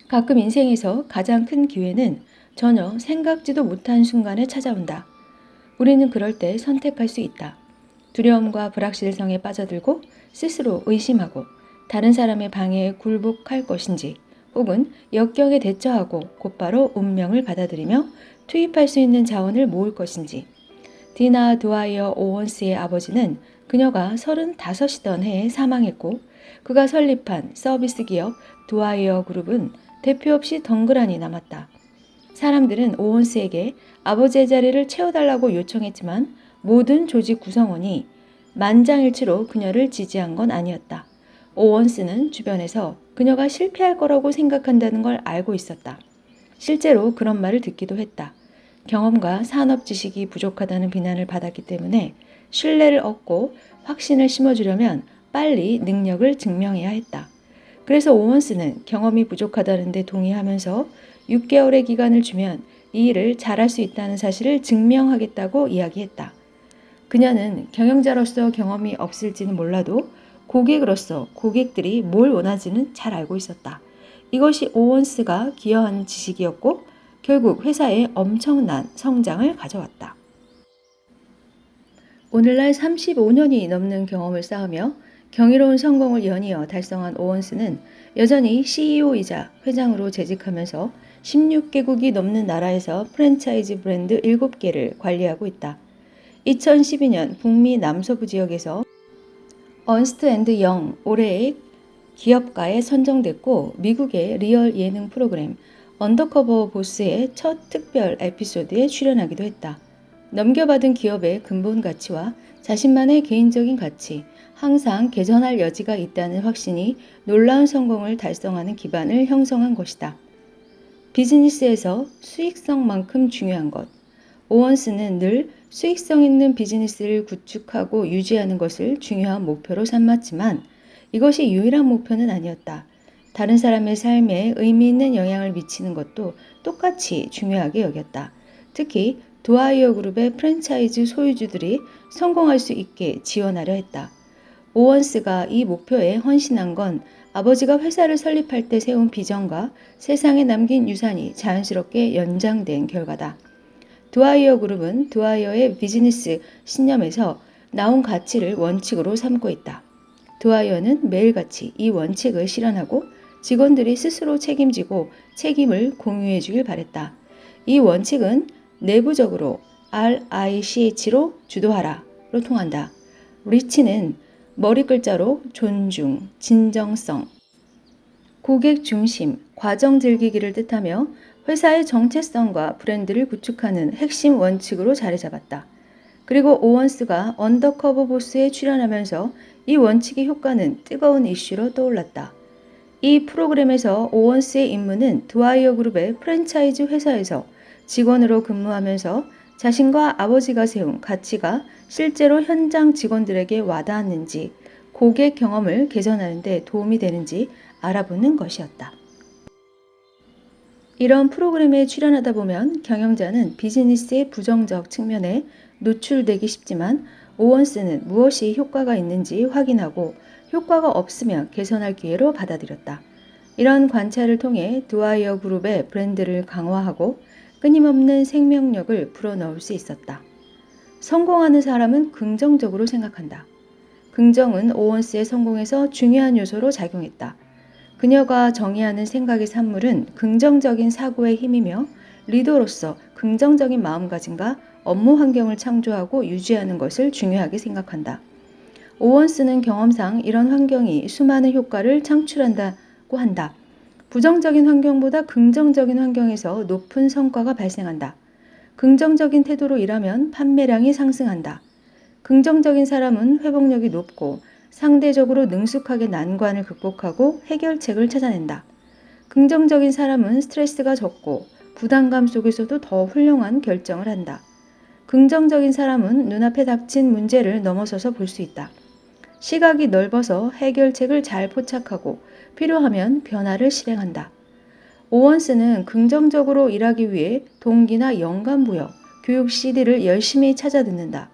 가끔 인생에서 가장 큰 기회는 전혀 생각지도 못한 순간에 찾아온다. 우리는 그럴 때 선택할 수 있다. 두려움과 불확실성에 빠져들고 스스로 의심하고 다른 사람의 방해에 굴복할 것인지, 혹은 역경에 대처하고 곧바로 운명을 받아들이며 투입할 수 있는 자원을 모을 것인지. 디나 드와이어 오원스의 아버지는 그녀가 35이던 해에 사망했고, 그가 설립한 서비스 기업 드와이어 그룹은 대표 없이 덩그러니 남았다. 사람들은 오원스에게 아버지의 자리를 채워달라고 요청했지만 모든 조직 구성원이 만장일치로 그녀를 지지한 건 아니었다. 오원스는 주변에서 그녀가 실패할 거라고 생각한다는 걸 알고 있었다. 실제로 그런 말을 듣기도 했다. 경험과 산업 지식이 부족하다는 비난을 받았기 때문에 신뢰를 얻고 확신을 심어주려면 빨리 능력을 증명해야 했다. 그래서 오원스는 경험이 부족하다는 데 동의하면서 6개월의 기간을 주면 이 일을 잘할 수 있다는 사실을 증명하겠다고 이야기했다. 그녀는 경영자로서 경험이 없을지는 몰라도 고객으로서 고객들이 뭘 원하지는 잘 알고 있었다. 이것이 오원스가 기여한 지식이었고 결국 회사에 엄청난 성장을 가져왔다. 오늘날 35년이 넘는 경험을 쌓으며 경이로운 성공을 연이어 달성한 오원스는 여전히 CEO이자 회장으로 재직하면서 16개국이 넘는 나라에서 프랜차이즈 브랜드 7개를 관리하고 있다. 2012년 북미 남서부 지역에서 언스트 앤드 영 올해의 기업가에 선정됐고, 미국의 리얼 예능 프로그램 언더커버 보스의 첫 특별 에피소드에 출연하기도 했다. 넘겨받은 기업의 근본 가치와 자신만의 개인적인 가치, 항상 개선할 여지가 있다는 확신이 놀라운 성공을 달성하는 기반을 형성한 것이다. 비즈니스에서 수익성만큼 중요한 것. 오원스는 늘 수익성 있는 비즈니스를 구축하고 유지하는 것을 중요한 목표로 삼았지만 이것이 유일한 목표는 아니었다. 다른 사람의 삶에 의미 있는 영향을 미치는 것도 똑같이 중요하게 여겼다. 특히 드와이어 그룹의 프랜차이즈 소유주들이 성공할 수 있게 지원하려 했다. 오원스가 이 목표에 헌신한 건 아버지가 회사를 설립할 때 세운 비전과 세상에 남긴 유산이 자연스럽게 연장된 결과다. 드와이어 그룹은 드와이어의 비즈니스 신념에서 나온 가치를 원칙으로 삼고 있다. 드와이어는 매일같이 이 원칙을 실현하고 직원들이 스스로 책임지고 책임을 공유해 주길 바랬다. 이 원칙은 내부적으로 RICH로 주도하라로 통한다. 리치는 머리 글자로 존중, 진정성, 고객 중심, 과정 즐기기를 뜻하며 회사의 정체성과 브랜드를 구축하는 핵심 원칙으로 자리 잡았다. 그리고 오원스가 언더커버 보스에 출연하면서 이 원칙의 효과는 뜨거운 이슈로 떠올랐다. 이 프로그램에서 오원스의 임무는 드와이어 그룹의 프랜차이즈 회사에서 직원으로 근무하면서 자신과 아버지가 세운 가치가 실제로 현장 직원들에게 와닿았는지, 고객 경험을 개선하는 데 도움이 되는지 알아보는 것이었다. 이런 프로그램에 출연하다 보면 경영자는 비즈니스의 부정적 측면에 노출되기 쉽지만, 오원스는 무엇이 효과가 있는지 확인하고 효과가 없으면 개선할 기회로 받아들였다. 이런 관찰을 통해 드와이어 그룹의 브랜드를 강화하고 끊임없는 생명력을 불어넣을 수 있었다. 성공하는 사람은 긍정적으로 생각한다. 긍정은 오원스의 성공에서 중요한 요소로 작용했다. 그녀가 정의하는 생각의 산물은 긍정적인 사고의 힘이며 리더로서 긍정적인 마음가짐과 업무 환경을 창조하고 유지하는 것을 중요하게 생각한다. 오원스는 경험상 이런 환경이 수많은 효과를 창출한다고 한다. 부정적인 환경보다 긍정적인 환경에서 높은 성과가 발생한다. 긍정적인 태도로 일하면 판매량이 상승한다. 긍정적인 사람은 회복력이 높고 상대적으로 능숙하게 난관을 극복하고 해결책을 찾아낸다. 긍정적인 사람은 스트레스가 적고 부담감 속에서도 더 훌륭한 결정을 한다. 긍정적인 사람은 눈앞에 닥친 문제를 넘어서서 볼 수 있다. 시각이 넓어서 해결책을 잘 포착하고 필요하면 변화를 실행한다. 오원스는 긍정적으로 일하기 위해 동기나 영감 부여, 교육 CD를 열심히 찾아 듣는다.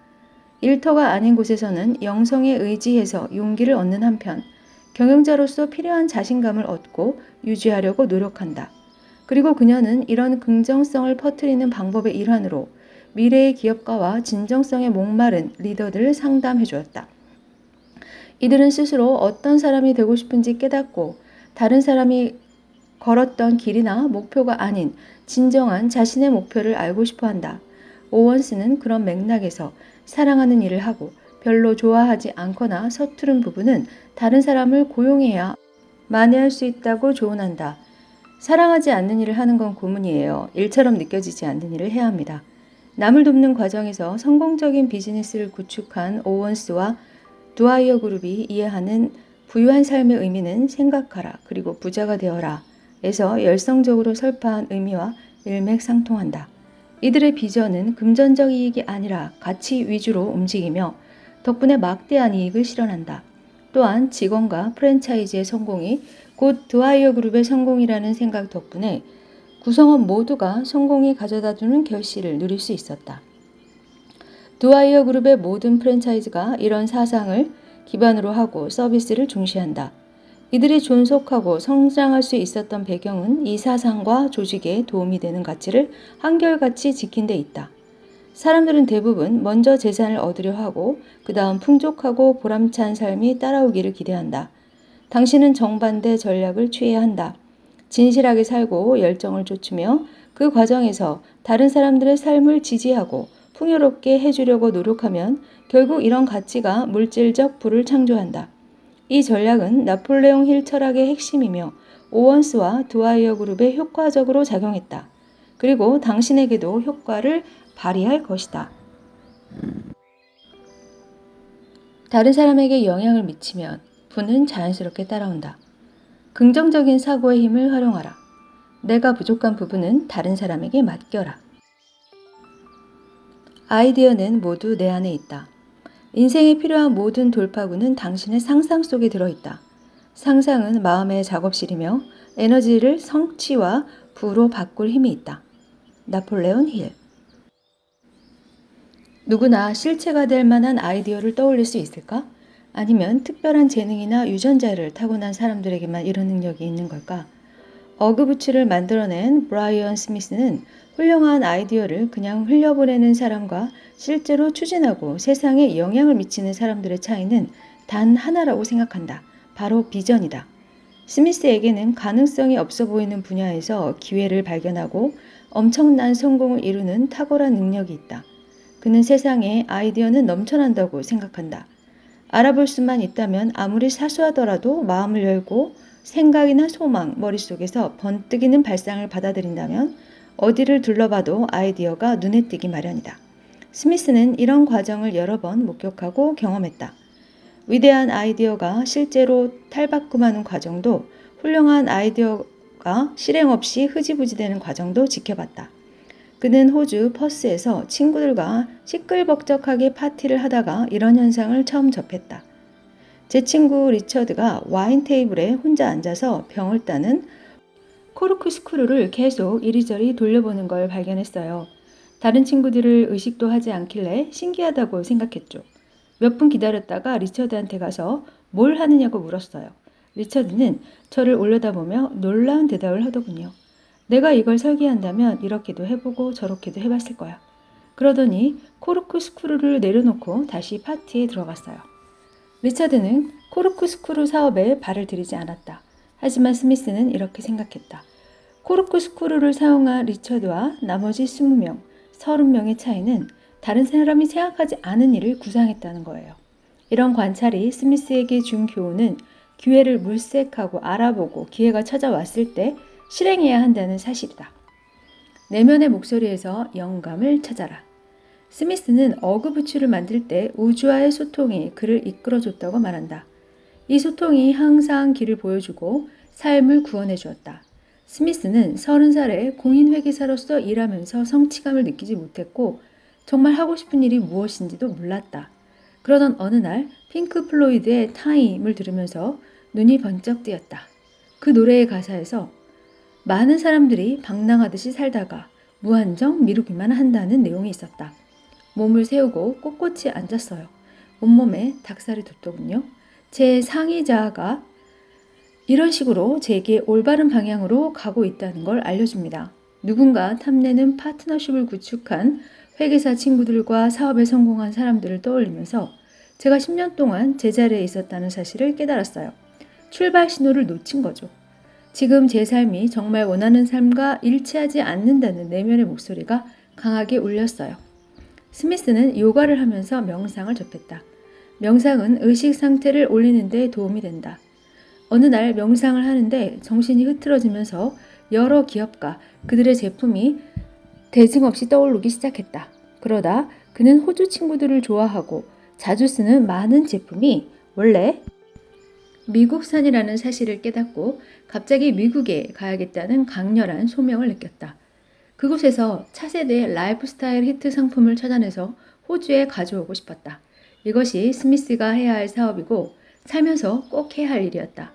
일터가 아닌 곳에서는 영성에 의지해서 용기를 얻는 한편 경영자로서 필요한 자신감을 얻고 유지하려고 노력한다. 그리고 그녀는 이런 긍정성을 퍼뜨리는 방법의 일환으로 미래의 기업가와 진정성에 목마른 리더들을 상담해 주었다. 이들은 스스로 어떤 사람이 되고 싶은지 깨닫고 다른 사람이 걸었던 길이나 목표가 아닌 진정한 자신의 목표를 알고 싶어 한다. 오원스는 그런 맥락에서 사랑하는 일을 하고 별로 좋아하지 않거나 서투른 부분은 다른 사람을 고용해야 만회할 수 있다고 조언한다. 사랑하지 않는 일을 하는 건 고문이에요. 일처럼 느껴지지 않는 일을 해야 합니다. 남을 돕는 과정에서 성공적인 비즈니스를 구축한 오원스와 두아이어 그룹이 이해하는 부유한 삶의 의미는 생각하라 그리고 부자가 되어라 에서 열성적으로 설파한 의미와 일맥상통한다. 이들의 비전은 금전적 이익이 아니라 가치 위주로 움직이며 덕분에 막대한 이익을 실현한다. 또한 직원과 프랜차이즈의 성공이 곧 드와이어 그룹의 성공이라는 생각 덕분에 구성원 모두가 성공이 가져다주는 결실을 누릴 수 있었다. 드와이어 그룹의 모든 프랜차이즈가 이런 사상을 기반으로 하고 서비스를 중시한다. 이들이 존속하고 성장할 수 있었던 배경은 이 사상과 조직에 도움이 되는 가치를 한결같이 지킨 데 있다. 사람들은 대부분 먼저 재산을 얻으려 하고 그 다음 풍족하고 보람찬 삶이 따라오기를 기대한다. 당신은 정반대 전략을 취해야 한다. 진실하게 살고 열정을 쫓으며 그 과정에서 다른 사람들의 삶을 지지하고 풍요롭게 해주려고 노력하면 결국 이런 가치가 물질적 부를 창조한다. 이 전략은 나폴레옹 힐 철학의 핵심이며 오원스와 드와이어 그룹에 효과적으로 작용했다. 그리고 당신에게도 효과를 발휘할 것이다. 다른 사람에게 영향을 미치면 부는 자연스럽게 따라온다. 긍정적인 사고의 힘을 활용하라. 내가 부족한 부분은 다른 사람에게 맡겨라. 아이디어는 모두 내 안에 있다. 인생에 필요한 모든 돌파구는 당신의 상상 속에 들어있다. 상상은 마음의 작업실이며 에너지를 성취와 부로 바꿀 힘이 있다. 나폴레온 힐. 누구나 실체가 될 만한 아이디어를 떠올릴 수 있을까? 아니면 특별한 재능이나 유전자를 타고난 사람들에게만 이런 능력이 있는 걸까? 어그부츠를 만들어낸 브라이언 스미스는 훌륭한 아이디어를 그냥 흘려보내는 사람과 실제로 추진하고 세상에 영향을 미치는 사람들의 차이는 단 하나라고 생각한다. 바로 비전이다. 스미스에게는 가능성이 없어 보이는 분야에서 기회를 발견하고 엄청난 성공을 이루는 탁월한 능력이 있다. 그는 세상에 아이디어는 넘쳐난다고 생각한다. 알아볼 수만 있다면 아무리 사소하더라도 마음을 열고 생각이나 소망, 머릿속에서 번뜩이는 발상을 받아들인다면 어디를 둘러봐도 아이디어가 눈에 띄기 마련이다. 스미스는 이런 과정을 여러 번 목격하고 경험했다. 위대한 아이디어가 실제로 탈바꿈하는 과정도 훌륭한 아이디어가 실행 없이 흐지부지 되는 과정도 지켜봤다. 그는 호주 퍼스에서 친구들과 시끌벅적하게 파티를 하다가 이런 현상을 처음 접했다. 제 친구 리처드가 와인 테이블에 혼자 앉아서 병을 따는 코르크 스크류를 계속 이리저리 돌려보는 걸 발견했어요. 다른 친구들을 의식도 하지 않길래 신기하다고 생각했죠. 몇 분 기다렸다가 리처드한테 가서 뭘 하느냐고 물었어요. 리처드는 저를 올려다보며 놀라운 대답을 하더군요. 내가 이걸 설계한다면 이렇게도 해보고 저렇게도 해봤을 거야. 그러더니 코르크 스크류를 내려놓고 다시 파티에 들어갔어요. 리차드는 코르크 스크류 사업에 발을 들이지 않았다. 하지만 스미스는 이렇게 생각했다. 코르크 스크류를 사용한 리처드와 나머지 20명, 30명의 차이는 다른 사람이 생각하지 않은 일을 구상했다는 거예요. 이런 관찰이 스미스에게 준 교훈은 기회를 물색하고 알아보고 기회가 찾아왔을 때 실행해야 한다는 사실이다. 내면의 목소리에서 영감을 찾아라. 스미스는 어그부츠를 만들 때 우주와의 소통이 그를 이끌어줬다고 말한다. 이 소통이 항상 길을 보여주고 삶을 구원해 주었다. 스미스는 30살에 공인회계사로서 일하면서 성취감을 느끼지 못했고 정말 하고 싶은 일이 무엇인지도 몰랐다. 그러던 어느 날 핑크 플로이드의 타임을 들으면서 눈이 번쩍 뜨였다. 그 노래의 가사에서 많은 사람들이 방랑하듯이 살다가 무한정 미루기만 한다는 내용이 있었다. 몸을 세우고 꼿꼿이 앉았어요. 온몸에 닭살이 돋더군요. 제 상의 자아가 이런 식으로 제게 올바른 방향으로 가고 있다는 걸 알려줍니다. 누군가 탐내는 파트너십을 구축한 회계사 친구들과 사업에 성공한 사람들을 떠올리면서 제가 10년 동안 제 자리에 있었다는 사실을 깨달았어요. 출발 신호를 놓친 거죠. 지금 제 삶이 정말 원하는 삶과 일치하지 않는다는 내면의 목소리가 강하게 울렸어요. 스미스는 요가를 하면서 명상을 접했다. 명상은 의식 상태를 올리는 데 도움이 된다. 어느 날 명상을 하는데 정신이 흐트러지면서 여러 기업과 그들의 제품이 대증 없이 떠오르기 시작했다. 그러다 그는 호주 친구들을 좋아하고 자주 쓰는 많은 제품이 원래 미국산이라는 사실을 깨닫고 갑자기 미국에 가야겠다는 강렬한 소명을 느꼈다. 그곳에서 차세대 라이프스타일 히트 상품을 찾아내서 호주에 가져오고 싶었다. 이것이 스미스가 해야 할 사업이고 살면서 꼭 해야 할 일이었다.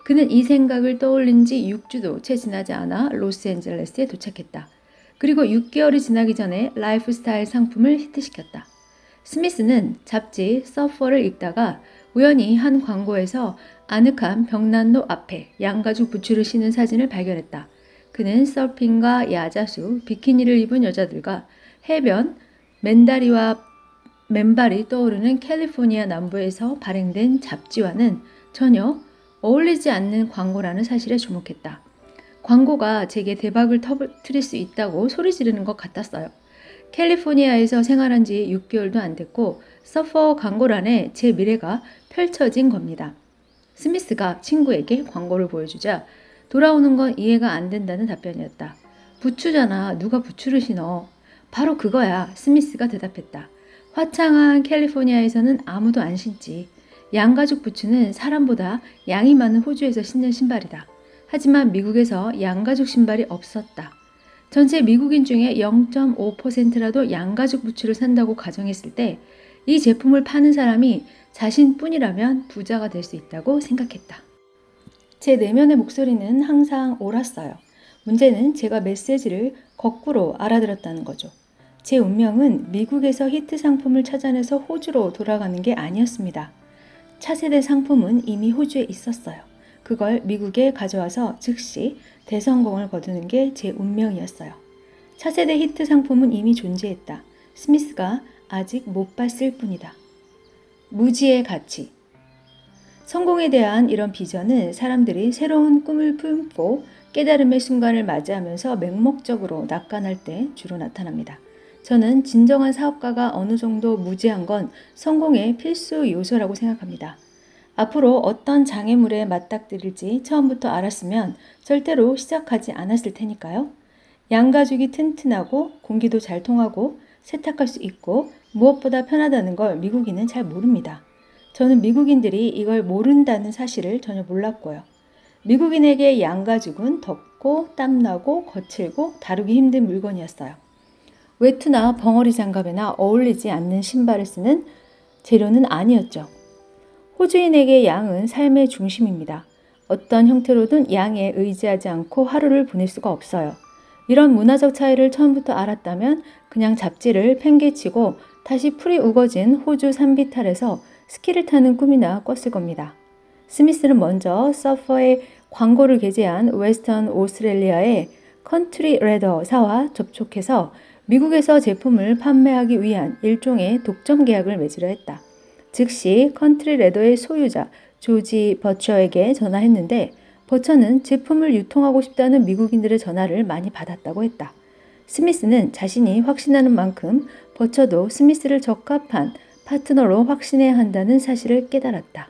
그는 이 생각을 떠올린 지 6주도 채 지나지 않아 로스앤젤레스에 도착했다. 그리고 6개월이 지나기 전에 라이프스타일 상품을 히트시켰다. 스미스는 잡지 서퍼를 읽다가 우연히 한 광고에서 아늑한 벽난로 앞에 양가죽 부츠를 신은 사진을 발견했다. 그는 서핑과 야자수, 비키니를 입은 여자들과 해변, 맨다리와 맨발이 떠오르는 캘리포니아 남부에서 발행된 잡지와는 전혀 어울리지 않는 광고라는 사실에 주목했다. 광고가 제게 대박을 터뜨릴 수 있다고 소리 지르는 것 같았어요. 캘리포니아에서 생활한 지 6개월도 안 됐고 서퍼 광고란에 제 미래가 펼쳐진 겁니다. 스미스가 친구에게 광고를 보여주자 돌아오는 건 이해가 안 된다는 답변이었다. 부츠잖아. 누가 부츠를 신어? 바로 그거야. 스미스가 대답했다. 화창한 캘리포니아에서는 아무도 안 신지. 양가죽 부츠는 사람보다 양이 많은 호주에서 신는 신발이다. 하지만 미국에서 양가죽 신발이 없었다. 전체 미국인 중에 0.5%라도 양가죽 부츠를 산다고 가정했을 때 이 제품을 파는 사람이 자신뿐이라면 부자가 될 수 있다고 생각했다. 제 내면의 목소리는 항상 옳았어요. 문제는 제가 메시지를 거꾸로 알아들었다는 거죠. 제 운명은 미국에서 히트 상품을 찾아내서 호주로 돌아가는 게 아니었습니다. 차세대 상품은 이미 호주에 있었어요. 그걸 미국에 가져와서 즉시 대성공을 거두는 게 제 운명이었어요. 차세대 히트 상품은 이미 존재했다. 스미스가 아직 못 봤을 뿐이다. 무지의 가치. 성공에 대한 이런 비전은 사람들이 새로운 꿈을 품고 깨달음의 순간을 맞이하면서 맹목적으로 낙관할 때 주로 나타납니다. 저는 진정한 사업가가 어느 정도 무지한 건 성공의 필수 요소라고 생각합니다. 앞으로 어떤 장애물에 맞닥뜨릴지 처음부터 알았으면 절대로 시작하지 않았을 테니까요. 양가죽이 튼튼하고 공기도 잘 통하고 세탁할 수 있고 무엇보다 편하다는 걸 미국인은 잘 모릅니다. 저는 미국인들이 이걸 모른다는 사실을 전혀 몰랐고요. 미국인에게 양가죽은 덥고 땀나고 거칠고 다루기 힘든 물건이었어요. 외투나 벙어리 장갑에나 어울리지 않는 신발을 쓰는 재료는 아니었죠. 호주인에게 양은 삶의 중심입니다. 어떤 형태로든 양에 의지하지 않고 하루를 보낼 수가 없어요. 이런 문화적 차이를 처음부터 알았다면 그냥 잡지를 팽개치고 다시 풀이 우거진 호주 산비탈에서 스키를 타는 꿈이나 꿨을 겁니다. 스미스는 먼저 서퍼의 광고를 게재한 웨스턴 오스트레일리아의 컨트리 레더사와 접촉해서 미국에서 제품을 판매하기 위한 일종의 독점 계약을 맺으려 했다. 즉시 컨트리 레더의 소유자 조지 버처에게 전화했는데 버처는 제품을 유통하고 싶다는 미국인들의 전화를 많이 받았다고 했다. 스미스는 자신이 확신하는 만큼 버처도 스미스를 적합한 파트너로 확신해야 한다는 사실을 깨달았다.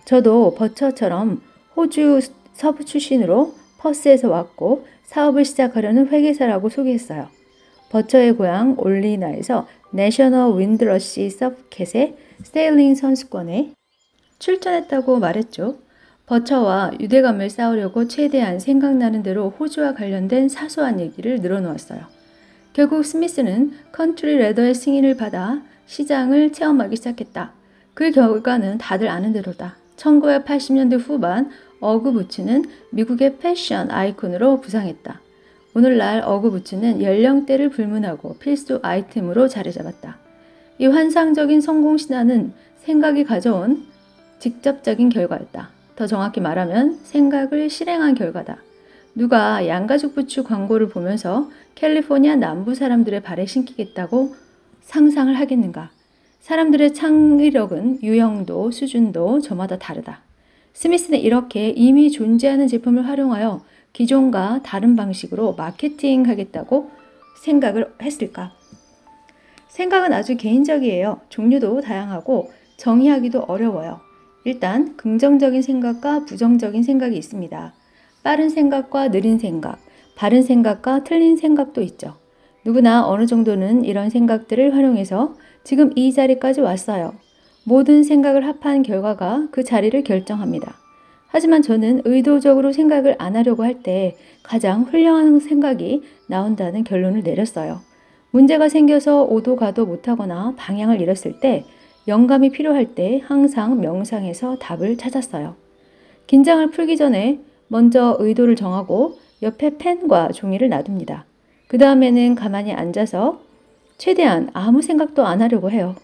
저도 버처처럼 호주 서부 출신으로 퍼스에서 왔고 사업을 시작하려는 회계사라고 소개했어요. 버처의 고향 올리나에서 내셔널 윈드러시 서킷의 세일링 선수권에 출전했다고 말했죠. 버처와 유대감을 쌓으려고 최대한 생각나는 대로 호주와 관련된 사소한 얘기를 늘어놓았어요. 결국 스미스는 컨트리 레더의 승인을 받아 시장을 체험하기 시작했다. 그 결과는 다들 아는 대로다. 1980년대 후반 어그부츠는 미국의 패션 아이콘으로 부상했다. 오늘날 어그부츠는 연령대를 불문하고 필수 아이템으로 자리 잡았다. 이 환상적인 성공 신화는 생각이 가져온 직접적인 결과였다. 더 정확히 말하면 생각을 실행한 결과다. 누가 양가죽 부츠 광고를 보면서 캘리포니아 남부 사람들의 발에 신기겠다고 상상을 하겠는가? 사람들의 창의력은 유형도 수준도 저마다 다르다. 스미스는 이렇게 이미 존재하는 제품을 활용하여 기존과 다른 방식으로 마케팅하겠다고 생각을 했을까? 생각은 아주 개인적이에요. 종류도 다양하고 정의하기도 어려워요. 일단 긍정적인 생각과 부정적인 생각이 있습니다. 빠른 생각과 느린 생각, 바른 생각과 틀린 생각도 있죠. 누구나 어느 정도는 이런 생각들을 활용해서 지금 이 자리까지 왔어요. 모든 생각을 합한 결과가 그 자리를 결정합니다. 하지만 저는 의도적으로 생각을 안 하려고 할 때 가장 훌륭한 생각이 나온다는 결론을 내렸어요. 문제가 생겨서 오도 가도 못하거나 방향을 잃었을 때, 영감이 필요할 때 항상 명상해서 답을 찾았어요. 긴장을 풀기 전에 먼저 의도를 정하고 옆에 펜과 종이를 놔둡니다. 그 다음에는 가만히 앉아서 최대한 아무 생각도 안 하려고 해요.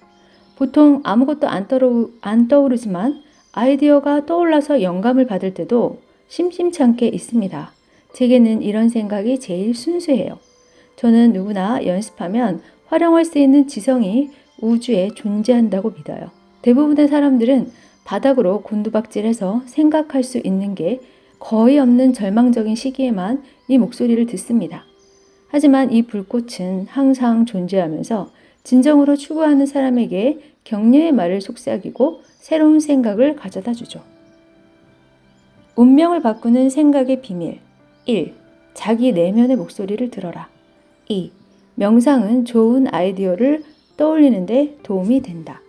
보통 아무것도 안 떠오르지만 아이디어가 떠올라서 영감을 받을 때도 심심찮게 있습니다. 제게는 이런 생각이 제일 순수해요. 저는 누구나 연습하면 활용할 수 있는 지성이 우주에 존재한다고 믿어요. 대부분의 사람들은 바닥으로 곤두박질해서 생각할 수 있는 게 거의 없는 절망적인 시기에만 이 목소리를 듣습니다. 하지만 이 불꽃은 항상 존재하면서 진정으로 추구하는 사람에게 격려의 말을 속삭이고 새로운 생각을 가져다 주죠. 운명을 바꾸는 생각의 비밀. 1. 자기 내면의 목소리를 들어라. 2. 명상은 좋은 아이디어를 떠올리는 데 도움이 된다.